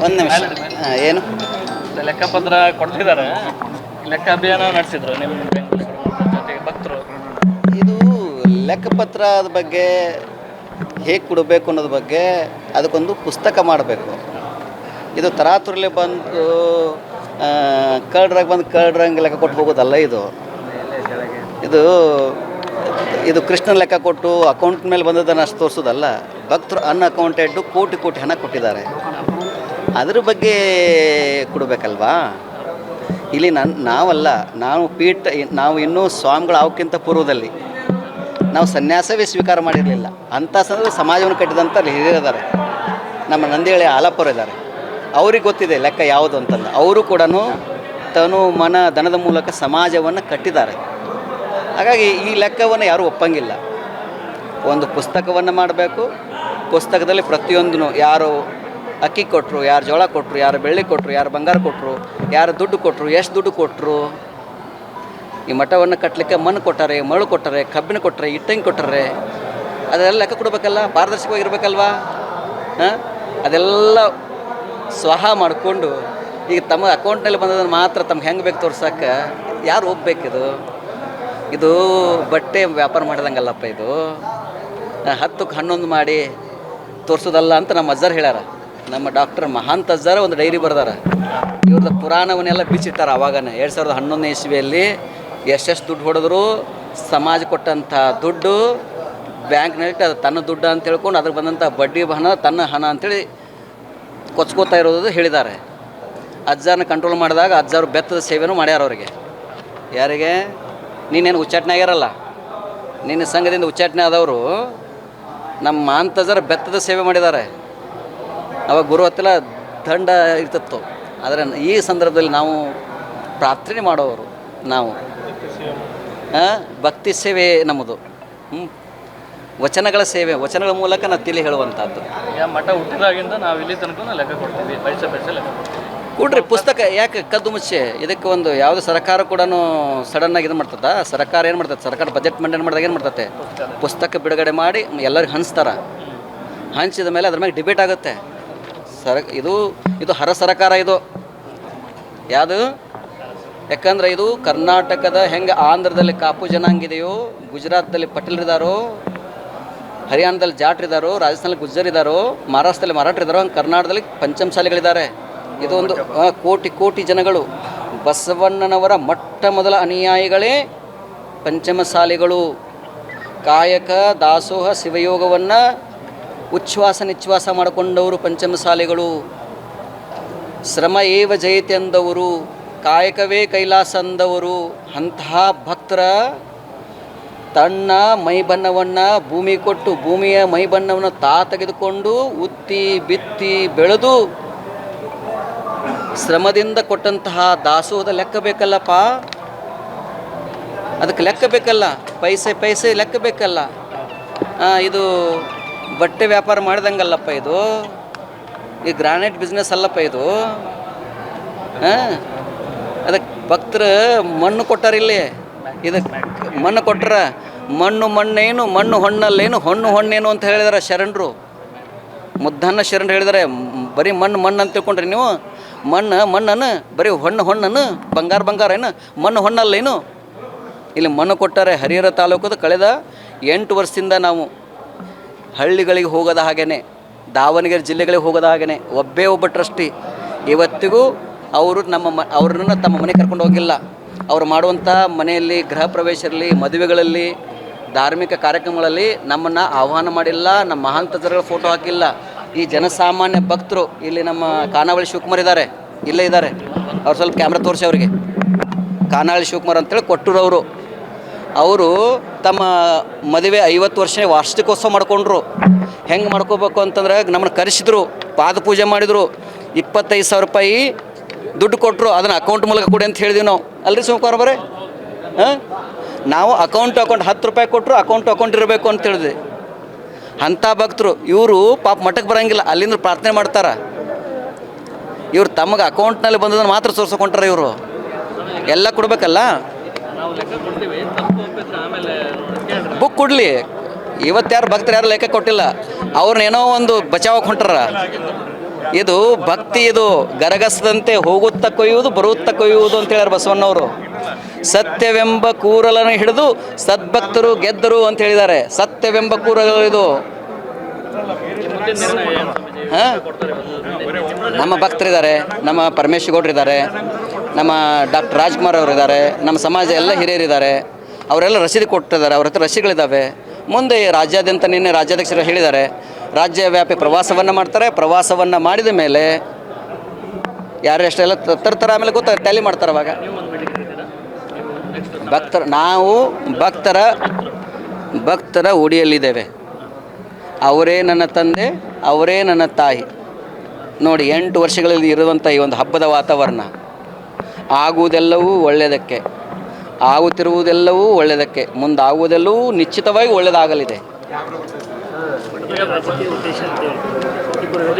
ಒಂದು ನಿಮಿಷ. ಏನು ಲೆಕ್ಕಪತ್ರ ಕೊಡ್ತಿದ್ದಾರೆ, ಲೆಕ್ಕ ಅಭಿಯಾನ ನಡೆಸಿದ್ರು ನಿಮ್ಮ ಬೆಂಗಳೂರು ಜೊತೆಗೆ ಭಕ್ತರು. ಇದು ಲೆಕ್ಕಪತ್ರದ ಬಗ್ಗೆ ಹೇಗೆ ಕೊಡಬೇಕು ಅನ್ನೋದ್ರ ಬಗ್ಗೆ ಅದಕ್ಕೊಂದು ಪುಸ್ತಕ ಮಾಡಬೇಕು. ಇದು ತರಾತುರಲ್ಲಿ ಬಂದು ಕರ್ಡ್ರಾಗ ಬಂದು ಕರ್ಡ್ರಂಗೆ ಲೆಕ್ಕ ಕೊಟ್ಟು ಹೋಗೋದಲ್ಲ. ಇದು ಇದು ಕೃಷ್ಣನ ಲೆಕ್ಕ ಕೊಟ್ಟು ಅಕೌಂಟ್ ಮೇಲೆ ಬಂದದನ್ನು ಅಷ್ಟು ತೋರಿಸೋದಲ್ಲ. ಭಕ್ತರು ಅನ್ಅಕೌಂಟೆಡ್ ಕೋಟಿ ಕೋಟಿ ಹಣ ಕೊಟ್ಟಿದ್ದಾರೆ, ಅದ್ರ ಬಗ್ಗೆ ಕೊಡಬೇಕಲ್ವಾ. ಇಲ್ಲಿ ನಾವಲ್ಲ, ನಾವು ಇನ್ನೂ ಸ್ವಾಮಿಗಳು ಅವಕ್ಕಿಂತ ಪೂರ್ವದಲ್ಲಿ ನಾವು ಸನ್ಯಾಸವೇ ಸ್ವೀಕಾರ ಮಾಡಿರಲಿಲ್ಲ. ಅಂಥ ಸಂದರ್ಭ ಸಮಾಜವನ್ನು ಕಟ್ಟಿದಂಥ ಹಿರಿಯರಿದ್ದಾರೆ, ನಮ್ಮ ನಂದಿಹಳ್ಳಿ ಆಲಪ್ಪರು ಇದ್ದಾರೆ. ಅವ್ರಿಗೆ ಗೊತ್ತಿದೆ ಲೆಕ್ಕ ಯಾವುದು ಅಂತಂದು. ಅವರು ಕೂಡ ತನು ಮನ ಧನದ ಮೂಲಕ ಸಮಾಜವನ್ನು ಕಟ್ಟಿದ್ದಾರೆ. ಹಾಗಾಗಿ ಈ ಲೆಕ್ಕವನ್ನು ಯಾರೂ ಒಪ್ಪಂಗಿಲ್ಲ. ಒಂದು ಪುಸ್ತಕವನ್ನು ಮಾಡಬೇಕು. ಪುಸ್ತಕದಲ್ಲಿ ಪ್ರತಿಯೊಂದೂ ಯಾರು ಅಕ್ಕಿ ಕೊಟ್ಟರು, ಯಾರು ಜೋಳ ಕೊಟ್ಟರು, ಯಾರು ಬೆಳ್ಳಿ ಕೊಟ್ಟರು, ಯಾರು ಬಂಗಾರ ಕೊಟ್ಟರು, ಯಾರು ದುಡ್ಡು ಕೊಟ್ಟರು, ಎಷ್ಟು ದುಡ್ಡು ಕೊಟ್ಟರು, ಈ ಮಠವನ್ನು ಕಟ್ಟಲಿಕ್ಕೆ ಮಣ್ಣು ಕೊಟ್ಟಾರೆ, ಮರಳು ಕೊಟ್ಟಾರೆ, ಕಬ್ಬಿಣ ಕೊಟ್ಟರೆ, ಇಟ್ಟಂಗಿ ಕೊಟ್ಟರೆ, ಅದೆಲ್ಲ ಲೆಕ್ಕ ಕೊಡಬೇಕಲ್ಲ, ಪಾರದರ್ಶಕವಾಗಿರ್ಬೇಕಲ್ವಾ. ಅದೆಲ್ಲ ಸ್ವಹ ಮಾಡಿಕೊಂಡು ಈಗ ತಮ್ಮ ಅಕೌಂಟ್ನಲ್ಲಿ ಬಂದದನ್ನು ಮಾತ್ರ ತಮ್ಗೆ ಹೆಂಗೆ ಬೇಕು ತೋರ್ಸೋಕ್ಕೆ ಯಾರು ಹೋಗ್ಬೇಕಿದು? ಇದು ಬಟ್ಟೆ ವ್ಯಾಪಾರ ಮಾಡಿದಂಗಲ್ಲಪ್ಪ. ಇದು 10ಕ್ಕೆ 11 ಮಾಡಿ ತೋರಿಸೋದಲ್ಲ ಅಂತ ನಮ್ಮ ಅಜ್ಜಾರು ಹೇಳ್ಯಾರ. ನಮ್ಮ ಡಾಕ್ಟರ್ ಮಹಾಂತ ಅಜ್ಜಾರ ಒಂದು ಡೈರಿ ಬರ್ದಾರ. ಇವ್ರದ್ದು ಪುರಾಣವನ್ನೆಲ್ಲ ಬಿಚ್ಚಿಟ್ಟಾರ. ಆವಾಗನೇ 2011ನೇ ಇಸ್ವಿಯಲ್ಲಿ ಎಷ್ಟೆಷ್ಟು ದುಡ್ಡು ಹೊಡೆದ್ರು ಸಮಾಜ ಕೊಟ್ಟಂಥ ದುಡ್ಡು ಬ್ಯಾಂಕ್ನಲ್ಲಿ ಅದು ತನ್ನ ದುಡ್ಡು ಅಂತ ಹೇಳ್ಕೊಂಡು ಅದ್ರ ಬಂದಂಥ ಬಡ್ಡಿ ಹಣ ತನ್ನ ಹಣ ಅಂಥೇಳಿ ಕೊಚ್ಕೋತಾ ಇರೋದು ಹೇಳಿದ್ದಾರೆ. ಅಜ್ಜಾರನ್ನ ಕಂಟ್ರೋಲ್ ಮಾಡಿದಾಗ ಅಜ್ಜಾರು ಬೆತ್ತದ ಸೇವೆನೂ ಮಾಡ್ಯಾರ ಅವ್ರಿಗೆ. ಯಾರಿಗೆ? ನೀನೇನು ಉಚ್ಚಾಟನೆ ಆಗ್ಯಾರಲ್ಲ, ನಿನ್ನ ಸಂಘದಿಂದ ಉಚ್ಚಾಟನೆ ಆದವರು ನಮ್ಮ ಮಾಂತಜರ ಬೆತ್ತದ ಸೇವೆ ಮಾಡಿದ್ದಾರೆ. ಅವಾಗ ಗುರು ಹತ್ತಿರ ದಂಡ ಇರ್ತಿತ್ತು. ಆದರೆ ಈ ಸಂದರ್ಭದಲ್ಲಿ ನಾವು ಪ್ರಾರ್ಥನೆ ಮಾಡೋವರು, ನಾವು ಭಕ್ತಿ ಸೇವೆ ನಮ್ಮದು. ವಚನಗಳ ಸೇವೆ, ವಚನಗಳ ಮೂಲಕ ನಾವು ತಿಳಿ ಹೇಳುವಂಥದ್ದು. ಮಠ ಹುಟ್ಟಿದಾಗಿಂದ ನಾವು ಇಲ್ಲಿ ತನಕ ಲೆಕ್ಕ ಕೊಡ್ತೀವಿ, ಪೈಸೆ ಲೆಕ್ಕ ಕೊಡ್ರಿ. ಪುಸ್ತಕ ಯಾಕೆ ಕದ್ದು ಮುಚ್ಚೆ? ಇದಕ್ಕೆ ಒಂದು ಯಾವುದು ಸರ್ಕಾರ ಕೂಡ ಸಡನ್ನಾಗಿ ಇದು ಮಾಡ್ತದ. ಸರ್ಕಾರ ಏನು ಮಾಡ್ತದೆ? ಸರ್ಕಾರ ಬಜೆಟ್ ಮಂಡನೆ ಮಾಡಿದಾಗ ಏನು ಮಾಡ್ತದೆ? ಪುಸ್ತಕ ಬಿಡುಗಡೆ ಮಾಡಿ ಎಲ್ಲರಿಗೆ ಹಂಚ್ತಾರೆ. ಹಂಚಿದ ಮೇಲೆ ಅದ್ರ ಮೇಲೆ ಡಿಬೇಟ್ ಆಗುತ್ತೆ. ಇದು ಹರ ಸರ್ಕಾರ. ಇದು ಯಾವುದು? ಯಾಕಂದ್ರೆ ಇದು ಕರ್ನಾಟಕದ ಹೆಂಗೆ ಆಂಧ್ರದಲ್ಲಿ ಕಾಪು ಜನಾಂಗಿದೆಯೋ, ಗುಜರಾತ್ದಲ್ಲಿ ಪಟೇಲ್ರಿದ್ದಾರೋ, ಹರಿಯಾಣದಲ್ಲಿ ಜಾಟ್ರಿದ್ದಾರೋ, ರಾಜಸ್ಥಾನದಲ್ಲಿ ಗುಜ್ಜರಿದ್ದಾರೋ, ಮಹಾರಾಷ್ಟ್ರದಲ್ಲಿ ಮರಾಠರಿದ್ದಾರೋ, ಹಂಗೆ ಕರ್ನಾಟಕದಲ್ಲಿ ಪಂಚಮಸಾಲಿಗಳಿದ್ದಾರೆ. ಇದು ಒಂದು ಕೋಟಿ ಕೋಟಿ ಜನಗಳು. ಬಸವಣ್ಣನವರ ಮೊಟ್ಟ ಮೊದಲ ಅನುಯಾಯಿಗಳೇ ಪಂಚಮಸಾಲಿಗಳು. ಕಾಯಕ ದಾಸೋಹ ಶಿವಯೋಗವನ್ನು ಉಚ್ಛ್ವಾಸ ನಿಶ್ವಾಸ ಮಾಡಿಕೊಂಡವರು ಪಂಚಮಸಾಲಿಗಳು. ಶ್ರಮ ಏವ ಜಯತೆ ಅಂದವರು, ಕಾಯಕವೇ ಕೈಲಾಸ ಅಂದವರು. ಅಂತಹ ಭಕ್ತರ ತನ್ನ ಮೈಬಣ್ಣವನ್ನು ಭೂಮಿ ಕೊಟ್ಟು, ಭೂಮಿಯ ಮೈಬಣ್ಣವನ್ನು ತೆಗೆದುಕೊಂಡು ಉತ್ತಿ ಬಿತ್ತಿ ಬೆಳೆದು ಶ್ರಮದಿಂದ ಕೊಟ್ಟಂತಹ ದಾಸೋಹದ ಲೆಕ್ಕ ಬೇಕಲ್ಲಪ್ಪ. ಅದಕ್ಕೆ ಲೆಕ್ಕ ಬೇಕಲ್ಲ, ಪೈಸೆ ಲೆಕ್ಕ ಬೇಕಲ್ಲ. ಇದು ಬಟ್ಟೆ ವ್ಯಾಪಾರ ಮಾಡಿದಂಗಲ್ಲಪ್ಪ. ಇದು ಈ ಗ್ರಾನೈಟ್ ಬಿಸ್ನೆಸ್ ಅಲ್ಲಪ್ಪ ಇದು. ಅದಕ್ಕೆ ಭಕ್ತರು ಮಣ್ಣು ಕೊಟ್ಟಾರಿಲ್ಲಿ. ಇದಕ್ಕೆ ಮಣ್ಣು ಕೊಟ್ಟರ ಮಣ್ಣೇನು, ಮಣ್ಣು ಹೊಣ್ಣಲ್ಲೇನು, ಹೊಣ್ಣೇನು ಅಂತ ಹೇಳಿದಾರೆ ಶರಣರು. ಮುದ್ದನ್ನ ಶರಣರು ಹೇಳಿದ್ದಾರೆ. ಬರೀ ಮಣ್ಣು ಅಂತ ತಿಳ್ಕೊಂಡ್ರಿ ನೀವು. ಮಣ್ಣನ್ನು ಬರೀ ಹೊಣ್ಣನ್ನು, ಬಂಗಾರ ಏನು, ಮಣ್ಣು ಹೊಣ್ಣಲ್ಲೇನು. ಇಲ್ಲಿ ಮಣ್ಣು ಕೊಟ್ಟಾರೆ. ಹರಿಹರ ತಾಲೂಕದ ಕಳೆದ 8 ವರ್ಷದಿಂದ ನಾವು ಹಳ್ಳಿಗಳಿಗೆ ಹೋಗೋದ ಹಾಗೇ, ದಾವಣಗೆರೆ ಜಿಲ್ಲೆಗಳಿಗೆ ಹೋಗೋದ ಹಾಗೇ ಒಬ್ಬ ಟ್ರಸ್ಟಿ ಇವತ್ತಿಗೂ ಅವ್ರನ್ನ ತಮ್ಮ ಮನೆ ಕರ್ಕೊಂಡು ಹೋಗಿಲ್ಲ. ಅವ್ರು ಮಾಡುವಂಥ ಮನೆಯಲ್ಲಿ ಗೃಹ ಪ್ರವೇಶ ಇರಲಿ, ಮದುವೆಗಳಲ್ಲಿ, ಧಾರ್ಮಿಕ ಕಾರ್ಯಕ್ರಮಗಳಲ್ಲಿ ನಮ್ಮನ್ನು ಆಹ್ವಾನ ಮಾಡಿಲ್ಲ. ನಮ್ಮ ಮಹಾಂತಜರ ಫೋಟೋ ಹಾಕಿಲ್ಲ. ಈ ಜನಸಾಮಾನ್ಯ ಭಕ್ತರು ಇಲ್ಲಿ ನಮ್ಮ ಖಾನಾವಳಿ ಶಿವಕುಮಾರ್ ಇದ್ದಾರೆ, ಇಲ್ಲೇ ಇದ್ದಾರೆ. ಅವ್ರು ಸ್ವಲ್ಪ ಕ್ಯಾಮ್ರಾ ತೋರಿಸಿ ಅವರಿಗೆ. ಖಾನಾವಳಿ ಶಿವಕುಮಾರ್ ಅಂತೇಳಿ ಕೊಟ್ಟರು. ಅವರು ತಮ್ಮ ಮದುವೆ 50 ವರ್ಷ ವಾರ್ಷಿಕೋತ್ಸವ ಮಾಡ್ಕೊಂಡ್ರು. ಹೆಂಗೆ ಮಾಡ್ಕೋಬೇಕು ಅಂತಂದ್ರೆ ನಮ್ಮನ್ನು ಕರೆಸಿದ್ರು, ಪಾದಪೂಜೆ ಮಾಡಿದರು, 25,000 ರೂಪಾಯಿ ದುಡ್ಡು ಕೊಟ್ಟರು. ಅದನ್ನು ಅಕೌಂಟ್ ಮೂಲಕ ಕೊಡಿ ಅಂತ ಹೇಳಿದ್ವಿ ನಾವು. ಅಲ್ರಿ ಶಿವಕುಮಾರ್ ಬರೇ ನಾವು ಅಕೌಂಟ್ 10 ರೂಪಾಯಿ ಕೊಟ್ಟರು, ಅಕೌಂಟ್ ಇರಬೇಕು ಅಂತ ಹೇಳಿದ್ವಿ. ಅಂಥ ಭಕ್ತರು ಇವರು ಪಾಪ ಮಠಕ್ಕೆ ಬರೋಂಗಿಲ್ಲ, ಅಲ್ಲಿಂದ ಪ್ರಾರ್ಥನೆ ಮಾಡ್ತಾರೆ. ಇವ್ರು ತಮಗೆ ಅಕೌಂಟ್ನಲ್ಲಿ ಬಂದದನ್ನು ಮಾತ್ರ ತೋರ್ಸ್ಕೊಂಡ್ರೆ ಇವರು ಎಲ್ಲ ಕೊಡಬೇಕಲ್ಲ. ಬುಕ್ ಕೊಡಲಿ. ಇವತ್ತು ಯಾರು ಭಕ್ತರು ಯಾರು ಲೆಕ್ಕ ಕೊಟ್ಟಿಲ್ಲ. ಅವ್ರನ್ನೇನೋ ಒಂದು ಬಚಾವಕ್ಕೆ ಹೊಂಟಾರ. ಇದು ಭಕ್ತಿ, ಇದು ಗರಗಸದಂತೆ ಹೋಗುತ್ತಾ ಕೊಯ್ಯುವುದು ಬರುತ್ತಾ ಕೊಯ್ಯುವುದು ಅಂತ ಹೇಳ್ಯಾರ ಬಸವಣ್ಣವರು. ಸತ್ಯವೆಂಬ ಕೂರಲನ್ನು ಹಿಡಿದು ಸದ್ಭಕ್ತರು ಗೆದ್ದರು ಅಂತ ಹೇಳಿದ್ದಾರೆ. ಸತ್ಯವೆಂಬ ಕೂರಲು ಇದು. ಮುಂದಿನ ನಿರ್ಣಯ ಏನು ಸ್ವಾಮೀಜಿ? ಹಾಂ, ಕೊಡ್ತಾರೆ ಇವತ್ತು. ನಮ್ಮ ಭಕ್ತರಿದ್ದಾರೆ, ನಮ್ಮ ಪರಮೇಶ್ವರಗೌಡರಿದ್ದಾರೆ, ನಮ್ಮ ಡಾಕ್ಟರ್ ರಾಜ್ಕುಮಾರ್ ಅವರಿದ್ದಾರೆ, ನಮ್ಮ ಸಮಾಜ ಎಲ್ಲ ಹಿರಿಯರಿದ್ದಾರೆ. ಅವರೆಲ್ಲ ರಸೀದಿ ಕೊಟ್ಟಿದ್ದಾರೆ, ಅವ್ರ ಹತ್ರ ರಸೀದಿಗಳಿದ್ದಾವೆ. ಮುಂದೆ ರಾಜ್ಯಾದ್ಯಂತ ನಿನ್ನೆ ರಾಜ್ಯಾಧ್ಯಕ್ಷರು ಹೇಳಿದ್ದಾರೆ, ರಾಜ್ಯವ್ಯಾಪಿ ಪ್ರವಾಸವನ್ನು ಮಾಡ್ತಾರೆ. ಪ್ರವಾಸವನ್ನು ಮಾಡಿದ ಮೇಲೆ ಯಾರೆಷ್ಟೆಲ್ಲ ತರ್ತಾರೆ, ಆಮೇಲೆ ಗೊತ್ತಾಗುತ್ತೆ, ಟ್ಯಾಲಿ ಮಾಡ್ತಾರೆ. ಅವಾಗ ನೀವು ಒಂದು ಮೀಟಿಂಗ್ ಇದ್ದೀರಾ? ನೆಕ್ಸ್ಟ್ ನಾವು ಭಕ್ತರ ಉಡಿಯಲ್ಲಿದ್ದೇವೆ. ಅವರೇ ನನ್ನ ತಂದೆ, ಅವರೇ ನನ್ನ ತಾಯಿ. ನೋಡಿ, 8 ವರ್ಷಗಳಲ್ಲಿ ಇರುವಂಥ ಈ ಒಂದು ಹಬ್ಬದ ವಾತಾವರಣ, ಆಗುವುದೆಲ್ಲವೂ ಒಳ್ಳೆಯದಕ್ಕೆ, ಆಗುತ್ತಿರುವುದೆಲ್ಲವೂ ಒಳ್ಳೆಯದಕ್ಕೆ, ಮುಂದಾಗುವುದೆಲ್ಲವೂ ನಿಶ್ಚಿತವಾಗಿ ಒಳ್ಳೆಯದಾಗಲಿದೆ.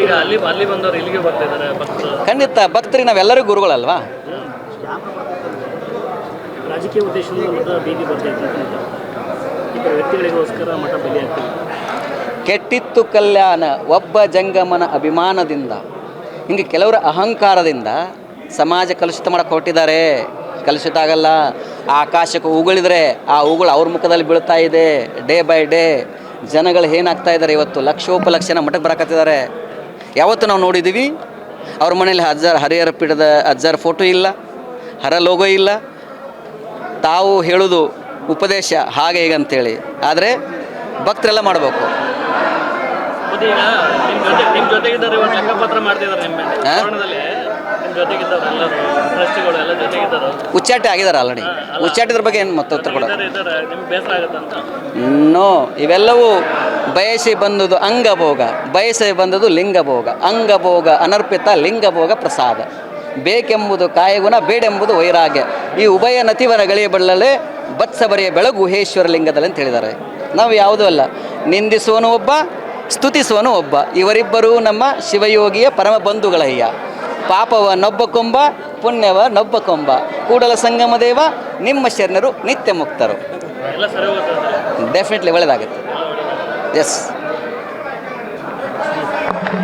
ಈಗ ಅಲ್ಲಿ ಬಂದವರು ಇಲ್ಲಿಗೆ ಬರ್ತಾ ಇದ್ದಾರೆ ಭಕ್ತರು. ಖಂಡಿತ ಭಕ್ತರಿಗೆ ನಾವೆಲ್ಲರೂ ಗುರುಗಳಲ್ವಾ. ರಾಜಕೀಯ ಉದ್ದೇಶದಿಂದ ಮಠ ಬೀದಿ ಬರ್ತಾ ಇದ್ದಾರೆ. ಇಬ್ಬರು ವ್ಯಕ್ತಿಗಳಿಗೋಸ್ಕರ ಮಠ ಬಲಿಯಾಗ್ತದೆ. ಕೆಟ್ಟಿತ್ತು ಕಲ್ಯಾಣ ಒಬ್ಬ ಜಂಗಮನ ಅಭಿಮಾನದಿಂದ. ಹಿಂಗೆ ಕೆಲವರ ಅಹಂಕಾರದಿಂದ ಸಮಾಜ ಕಲುಷಿತ ಮಾಡಕ್ಕೆ ಹೊರಟಿದ್ದಾರೆ. ಕಲುಷಿತ ಆಗಲ್ಲ. ಆಕಾಶಕ್ಕೆ ಉಗುಳಿದ್ರೆ ಆ ಉಗುಳು ಅವ್ರ ಮುಖದಲ್ಲಿ ಬೀಳ್ತಾ ಇದೆ. ಡೇ ಬೈ ಡೇ ಜನಗಳು ಏನಾಗ್ತಾ ಇದ್ದಾರೆ, ಇವತ್ತು ಲಕ್ಷೋಪಲಕ್ಷ ಮಠಕ್ಕೆ ಬರಕತ್ತಿದ್ದಾರೆ. ಯಾವತ್ತು ನಾವು ನೋಡಿದ್ದೀವಿ ಅವ್ರ ಮನೇಲಿ ಹರಿಹರ ಪೀಠದ ಅಜ್ಜಾರ ಫೋಟೋ ಇಲ್ಲ, ಹರ ಲೋಗೋ ಇಲ್ಲ. ತಾವು ಹೇಳೋದು ಉಪದೇಶ ಹಾಗೆ ಈಗ ಅಂತೇಳಿ, ಆದರೆ ಭಕ್ತರೆಲ್ಲ ಮಾಡಬೇಕು. ನಿಮ್ಮ ಜೊತೆಗಿದ್ದಾರೆ, ಇವತ್ತು ಲೆಕ್ಕಪತ್ರ ಮಾಡ್ತಿದ್ದಾರೆ. ನಿಮ್ಮ ನಿಮ್ಮ ಜೊತೆಗಿದ್ದವರು ಎಲ್ಲರೂ ಟ್ರಸ್ಟಿಗಳು ಎಲ್ಲ ಜೊತೆಗಿದ್ದಾರೆ. ಉಚ್ಚಾಟೆ ಆಗಿದ್ದಾರೆ ಆಲ್ರೆಡಿ. ಉಚ್ಚಾಟಿದ್ರ ಬಗ್ಗೆ ಏನು ಮತ್ತೆ ಉತ್ತರ ಕೊಡೋದು? ನಿಮ್ಗೆ ಬೇಸರ ಆಗುತ್ತಂತ? ನೋ, ಇವೆಲ್ಲವೂ ಬಯಸಿ ಬಂದುದು ಅಂಗಭೋಗ, ಬಯಸಿ ಬಂದುದು ಲಿಂಗಭೋಗ. ಅಂಗಭೋಗ ಅನರ್ಪಿತ, ಲಿಂಗಭೋಗ ಪ್ರಸಾದ. ಬೇಕೆಂಬುದು ಕಾಯಗುಣ, ಬೇಡೆಂಬುದು ವೈರಾಗ್ಯ. ಈ ಉಭಯ ನತಿವರ ಗಳಿಯ ಬಳ್ಳಲೆ ಬತ್ಸಬರಿಯ ಬೆಳಗು ಗುಹೇಶ್ವರ ಲಿಂಗದಲ್ಲಿ ಅಂತ ಹೇಳಿದ್ದಾರೆ. ನಾವು ಯಾವುದೂ ಅಲ್ಲ. ನಿಂದಿಸುವನು ಒಬ್ಬ, ಸ್ತುತಿಸುವನು ಒಬ್ಬ. ಇವರಿಬ್ಬರೂ ನಮ್ಮ ಶಿವಯೋಗಿಯ ಪರಮ ಬಂಧುಗಳಯ್ಯ. ಪಾಪವನ್ನೊಬ್ಬ ಕೊಂಬ, ಪುಣ್ಯವನ್ನೊಬ್ಬ ಕೊಂಬ. ಕೂಡಲ ಸಂಗಮ ದೇವ ನಿಮ್ಮ ಶರಣರು ನಿತ್ಯ ಮುಕ್ತರು. ಎಲ್ಲ ಸರಿ ಹೋಗುತ್ತೆ. ಡೆಫಿನೆಟ್ಲಿ ಒಳ್ಳೆಯದಾಗುತ್ತೆ. ಎಸ್.